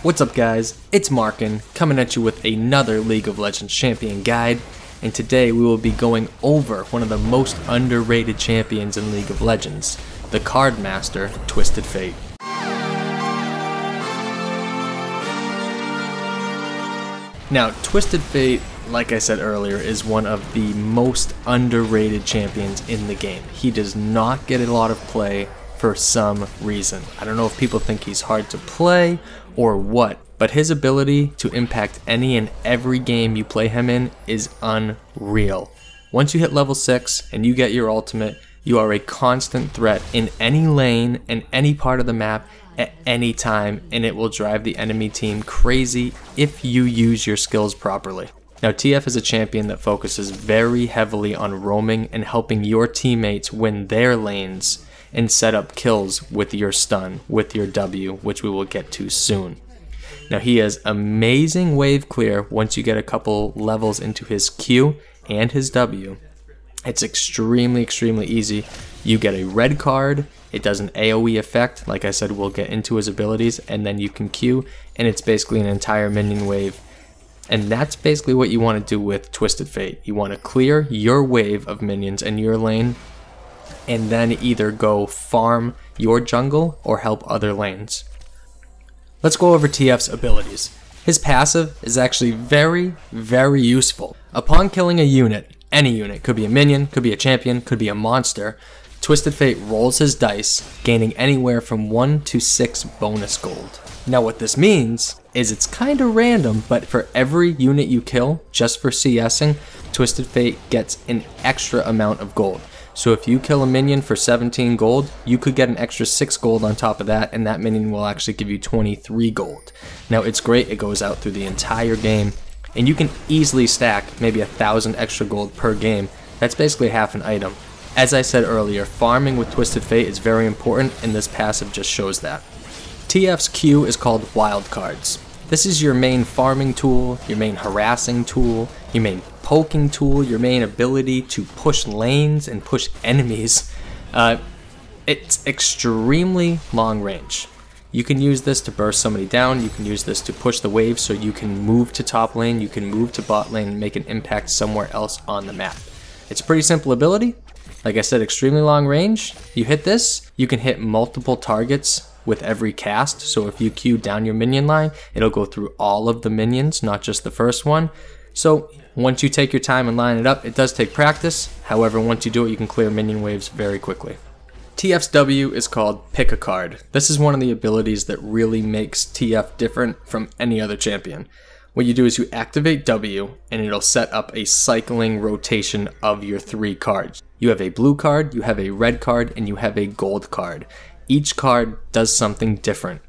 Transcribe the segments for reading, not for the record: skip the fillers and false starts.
What's up guys, it's Markin coming at you with another League of Legends champion guide, and today we will be going over one of the most underrated champions in League of Legends, the Card Master, Twisted Fate. Now, Twisted Fate, like I said earlier, is one of the most underrated champions in the game. He does not get a lot of play for some reason. I don't know if people think he's hard to play or what, but his ability to impact any and every game you play him in is unreal. Once you hit level 6 and you get your ultimate, you are a constant threat in any lane and any part of the map at any time, and it will drive the enemy team crazy if you use your skills properly. Now, TF is a champion that focuses very heavily on roaming and helping your teammates win their lanes and set up kills with your stun, with your W, which we will get to soon. Now, he has amazing wave clear once you get a couple levels into his Q and his W. It's extremely easy. You get a red card, it does an AoE effect, like I said, we'll get into his abilities, and then you can Q, and it's basically an entire minion wave. And that's basically what you want to do with Twisted Fate. You want to clear your wave of minions in your lane, and then either go farm your jungle or help other lanes. Let's go over TF's abilities. His passive is actually very useful. Upon killing a unit, any unit, could be a minion, could be a champion, could be a monster, Twisted Fate rolls his dice, gaining anywhere from 1 to 6 bonus gold. Now what this means is it's kinda random, but for every unit you kill, just for CSing, Twisted Fate gets an extra amount of gold. So if you kill a minion for 17 gold, you could get an extra 6 gold on top of that, and that minion will actually give you 23 gold. Now it's great, it goes out through the entire game, and you can easily stack maybe 1,000 extra gold per game. That's basically half an item. As I said earlier, farming with Twisted Fate is very important, and this passive just shows that. TF's Q is called Wildcards. This is your main farming tool, your main harassing tool, your main poking tool, your main ability to push lanes and push enemies. It's extremely long range. You can use this to burst somebody down, you can use this to push the wave so you can move to top lane, you can move to bot lane and make an impact somewhere else on the map. It's a pretty simple ability. Like I said, extremely long range. You hit this, you can hit multiple targets with every cast. So if you Q down your minion line, it'll go through all of the minions, not just the first one. So once you take your time and line it up, it does take practice. However, once you do it, you can clear minion waves very quickly. TF's W is called Pick a Card. This is one of the abilities that really makes TF different from any other champion. What you do is you activate W and it'll set up a cycling rotation of your 3 cards. You have a blue card, you have a red card, and you have a gold card. Each card does something different.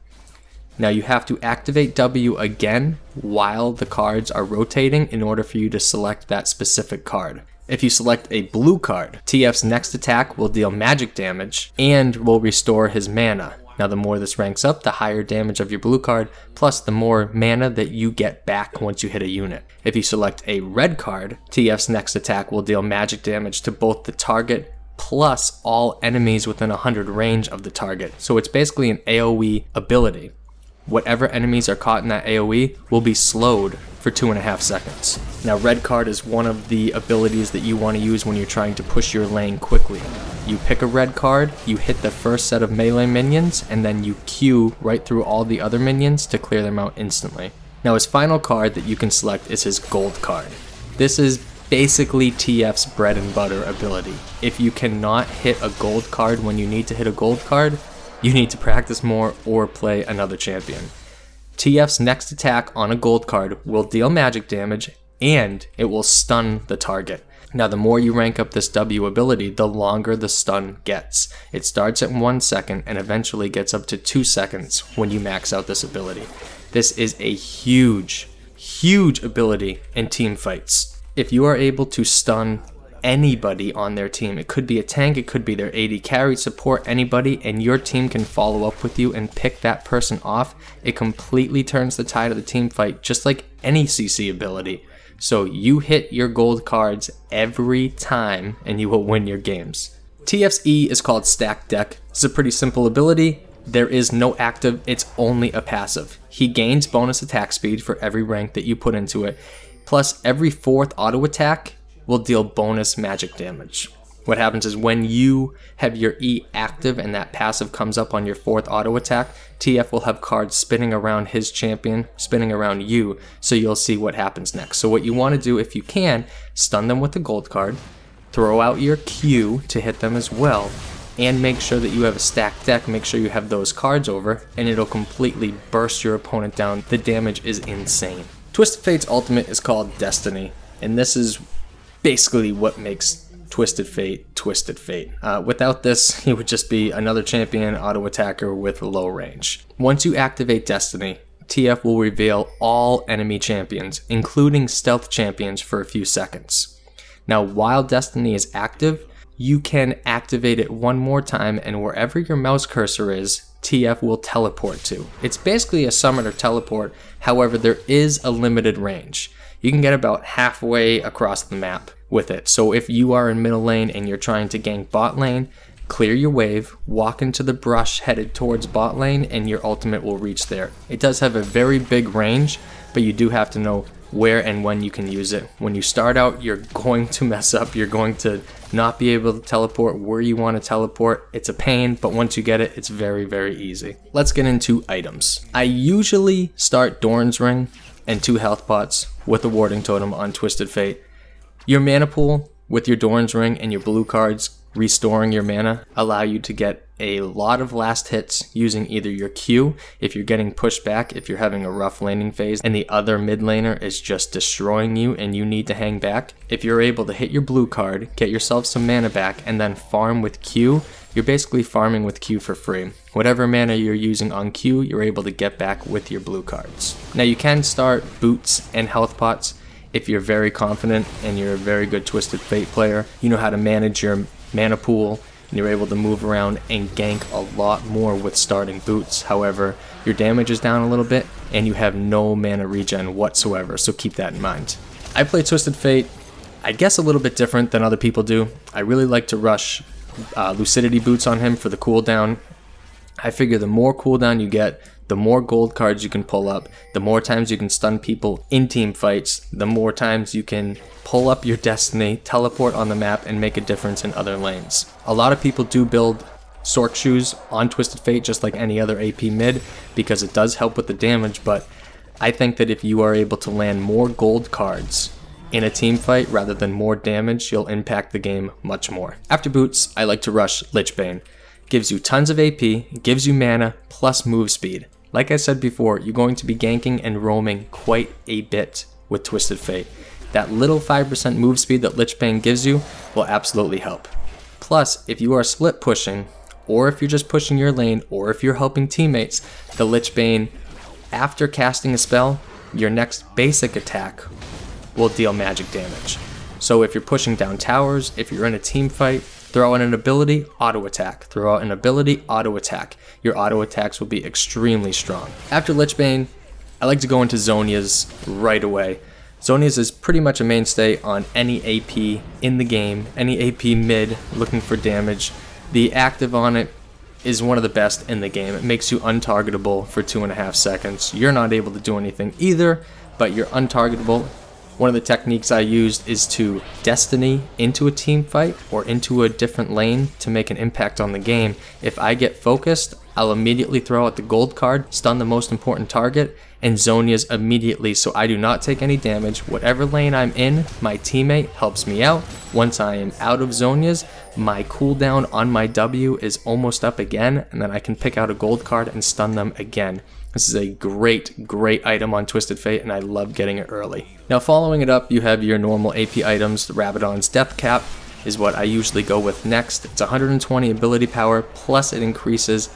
Now you have to activate W again while the cards are rotating in order for you to select that specific card. If you select a blue card, TF's next attack will deal magic damage and will restore his mana. Now the more this ranks up, the higher damage of your blue card, plus the more mana that you get back once you hit a unit. If you select a red card, TF's next attack will deal magic damage to both the target plus all enemies within 100 range of the target. So it's basically an AoE ability. Whatever enemies are caught in that AoE will be slowed for 2.5 seconds. Now red card is one of the abilities that you want to use when you're trying to push your lane quickly. You pick a red card, you hit the first set of melee minions, and then you Q right through all the other minions to clear them out instantly. Now his final card that you can select is his gold card. This is basically TF's bread and butter ability. If you cannot hit a gold card when you need to hit a gold card, you need to practice more or play another champion. TF's next attack on a gold card will deal magic damage and it will stun the target. Now the more you rank up this W ability, the longer the stun gets. It starts at 1 second and eventually gets up to 2 seconds when you max out this ability. This is a huge ability in team fights. If you are able to stun anybody on their team, it could be a tank, it could be their AD carry, support, anybody, and your team can follow up with you and pick that person off, it completely turns the tide of the team fight, just like any CC ability. So you hit your gold cards every time and you will win your games. TF's E is called Stack Deck. It's a pretty simple ability. there is no active, it's only a passive. He gains bonus attack speed for every rank that you put into it, plus every 4th auto attack will deal bonus magic damage. What happens is when you have your E active and that passive comes up on your 4th auto attack, TF will have cards spinning around his champion, spinning around you, so you'll see what happens next. So what you want to do, if you can, stun them with the gold card, throw out your Q to hit them as well, and make sure that you have a stacked deck, make sure you have those cards over, and it'll completely burst your opponent down. The damage is insane. Twisted Fate's ultimate is called Destiny, and this is basically what makes Twisted Fate, Twisted Fate. Without this, he would just be another champion auto attacker with low range. Once you activate Destiny, TF will reveal all enemy champions, including stealth champions, for a few seconds. Now, while Destiny is active, you can activate it one more time, and wherever your mouse cursor is, TF will teleport to. It's basically a summoner teleport, however, there is a limited range. You can get about halfway across the map with it. So if you are in middle lane and you're trying to gank bot lane, clear your wave, walk into the brush headed towards bot lane, and your ultimate will reach there. It does have a very big range, but you do have to know where and when you can use it. When you start out, you're going to mess up. You're going to not be able to teleport where you want to teleport. It's a pain, but once you get it, it's very, very easy. Let's get into items. I usually start Doran's Ring and 2 health pots with a warding totem on Twisted Fate. Your mana pool with your Doran's Ring and your blue cards restoring your mana allow you to get a lot of last hits using either your Q if you're getting pushed back, if you're having a rough laning phase and the other mid laner is just destroying you and you need to hang back. If you're able to hit your blue card, get yourself some mana back, and then farm with Q, you're basically farming with Q for free. Whatever mana you're using on Q, you're able to get back with your blue cards. Now you can start boots and health pots if you're very confident and you're a very good Twisted Fate player. You know how to manage your mana pool, and you're able to move around and gank a lot more with starting boots. However, your damage is down a little bit and you have no mana regen whatsoever, so keep that in mind. I play Twisted Fate, I guess a little bit different than other people do. I really like to rush Lucidity boots on him for the cooldown. I figure the more cooldown you get, the more gold cards you can pull up, the more times you can stun people in team fights, the more times you can pull up your Destiny, teleport on the map, and make a difference in other lanes. A lot of people do build Sorc shoes on Twisted Fate just like any other AP mid because it does help with the damage, but I think that if you are able to land more gold cards in a team fight rather than more damage, you'll impact the game much more. After boots, I like to rush Lich Bane. Gives you tons of AP, gives you mana, plus move speed. Like I said before, you're going to be ganking and roaming quite a bit with Twisted Fate. That little 5% move speed that Lich Bane gives you will absolutely help. Plus, if you are split pushing, or if you're just pushing your lane, or if you're helping teammates, the Lich Bane, after casting a spell, your next basic attack will deal magic damage. So if you're pushing down towers, if you're in a team fight, throw out an ability, auto attack. Throw out an ability, auto attack. Your auto attacks will be extremely strong. After Lich Bane, I like to go into Zhonya's right away. Zhonya's is pretty much a mainstay on any AP in the game, any AP mid looking for damage. The active on it is one of the best in the game. It makes you untargetable for 2.5 seconds. You're not able to do anything either, but you're untargetable. One of the techniques I used is to Destiny into a team fight or into a different lane to make an impact on the game. If I get focused, I'll immediately throw out the gold card, stun the most important target, and Zhonya's immediately so I do not take any damage. Whatever lane I'm in, my teammate helps me out. Once I am out of Zhonya's, my cooldown on my W is almost up again, and then I can pick out a gold card and stun them again. This is a great item on Twisted Fate, and I love getting it early. Now following it up, you have your normal AP items. The Rabadon's Death Cap is what I usually go with next. It's 120 ability power, plus it increases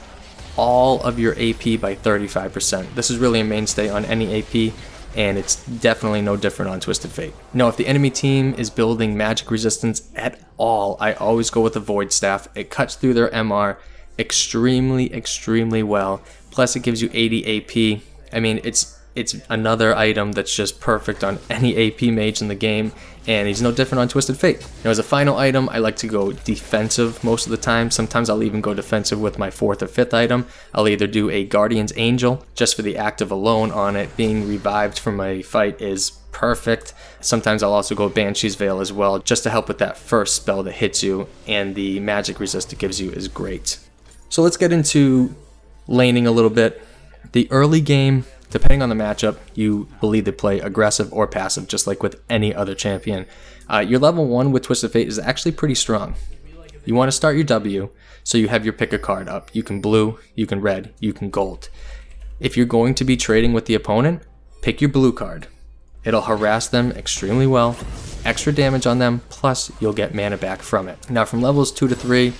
all of your AP by 35%. This is really a mainstay on any AP, and it's definitely no different on Twisted Fate. Now, if the enemy team is building magic resistance at all, I always go with the Void Staff. It cuts through their MR extremely well. Plus, it gives you 80 AP. I mean, it's It's another item that's just perfect on any AP mage in the game, and he's no different on Twisted Fate. Now as a final item, I like to go defensive most of the time. Sometimes I'll even go defensive with my 4th or 5th item. I'll either do a Guardian's Angel, just for the active alone on it. Being revived from a fight is perfect. Sometimes I'll also go Banshee's Veil as well, just to help with that first spell that hits you, and the magic resist it gives you is great. So let's get into laning a little bit. The early game, depending on the matchup, you will either play aggressive or passive, just like with any other champion. Your level 1 with Twisted Fate is actually pretty strong. You want to start your W, so you have your pick a card up. You can blue, you can red, you can gold. If you're going to be trading with the opponent, pick your blue card. It'll harass them extremely well, extra damage on them, plus you'll get mana back from it. Now from levels 2 to 3,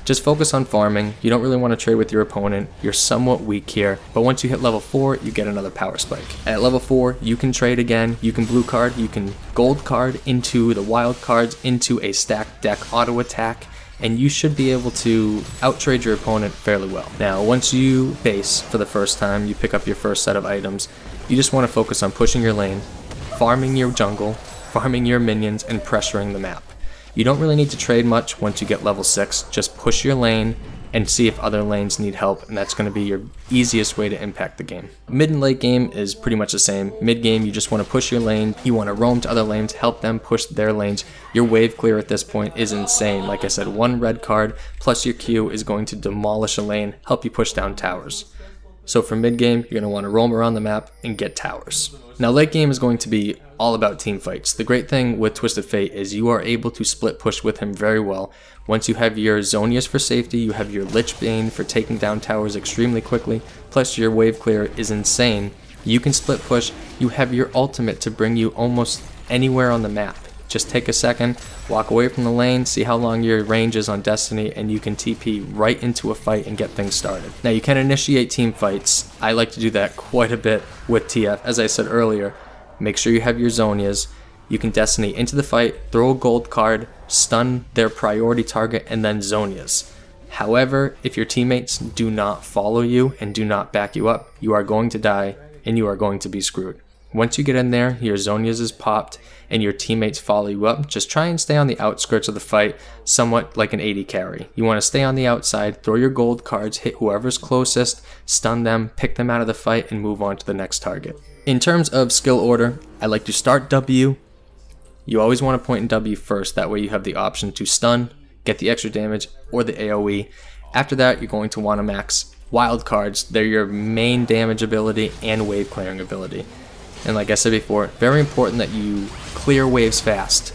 just focus on farming. You don't really want to trade with your opponent. You're somewhat weak here, but once you hit level 4, you get another power spike. At level 4, you can trade again. You can blue card, you can gold card into the wild cards, into a stacked deck auto attack, and you should be able to out-trade your opponent fairly well. Now, once you base for the first time, you pick up your first set of items, you just want to focus on pushing your lane, farming your jungle, farming your minions, and pressuring the map. You don't really need to trade much once you get level 6, just push your lane and see if other lanes need help, and that's going to be your easiest way to impact the game. Mid and late game is pretty much the same. Mid game, you just want to push your lane, you want to roam to other lanes, help them push their lanes. Your wave clear at this point is insane. Like I said, 1 red card plus your Q is going to demolish a lane, help you push down towers. So for mid game, you're going to want to roam around the map and get towers. Now late game is going to be all about team fights. The great thing with Twisted Fate is you are able to split push with him very well. Once you have your Zhonya's for safety, you have your Lich Bane for taking down towers extremely quickly, plus your wave clear is insane. You can split push, you have your ultimate to bring you almost anywhere on the map. Just take a second, walk away from the lane, see how long your range is on Destiny, and you can TP right into a fight and get things started. Now you can initiate team fights. I like to do that quite a bit with TF. As I said earlier, make sure you have your Zhonya's. You can Destiny into the fight, throw a gold card, stun their priority target, and then Zhonya's. However, if your teammates do not follow you and do not back you up, you are going to die and you are going to be screwed. Once you get in there, your Zhonya's is popped, and your teammates follow you up, just try and stay on the outskirts of the fight, somewhat like an AD carry. You want to stay on the outside, throw your gold cards, hit whoever's closest, stun them, pick them out of the fight, and move on to the next target. In terms of skill order, I like to start W. You always want to point in W first, that way you have the option to stun, get the extra damage, or the AoE. After that, you're going to want to max wild cards. They're your main damage ability and wave clearing ability. And like I said before, very important that you clear waves fast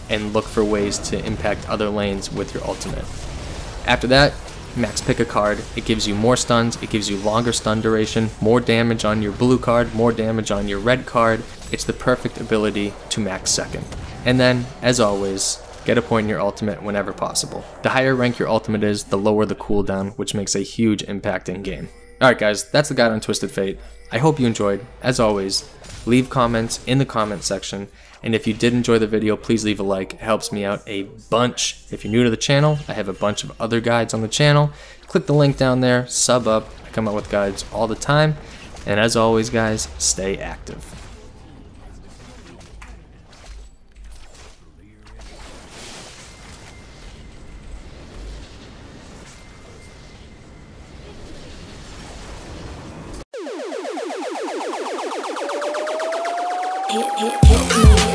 and look for ways to impact other lanes with your ultimate. After that, max pick a card. It gives you more stuns, it gives you longer stun duration, more damage on your blue card, more damage on your red card. It's the perfect ability to max second. And then, as always, get a point in your ultimate whenever possible. The higher rank your ultimate is, the lower the cooldown, which makes a huge impact in game. Alright guys, that's the guide on Twisted Fate. I hope you enjoyed. As always, leave comments in the comment section, and if you did enjoy the video, please leave a like. It helps me out a bunch. If you're new to the channel, I have a bunch of other guides on the channel. Click the link down there, sub up. I come out with guides all the time, and as always guys, stay active. Hit me.